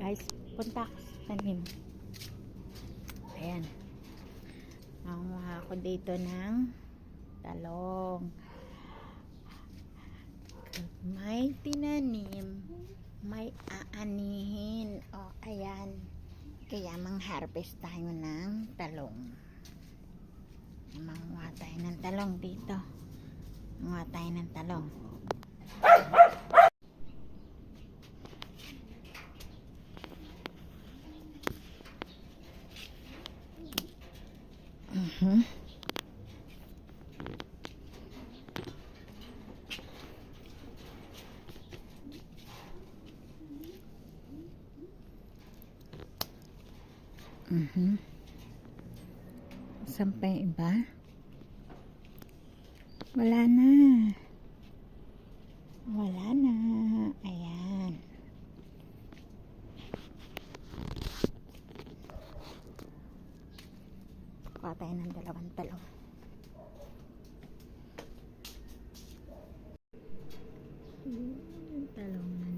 Guys, punta ako sa tanim. Ayan. Nanguha ako dito ng talong. May tinanim, may aanihin. O, ayan. Kaya mang-harvest tayo ng talong. Manguha tayo ng talong dito. Manguha tayo ng talong. Saan pa yung iba? Wala na. Wala na. Ayan. Kuha tayo ng 2 talong. Yung talong na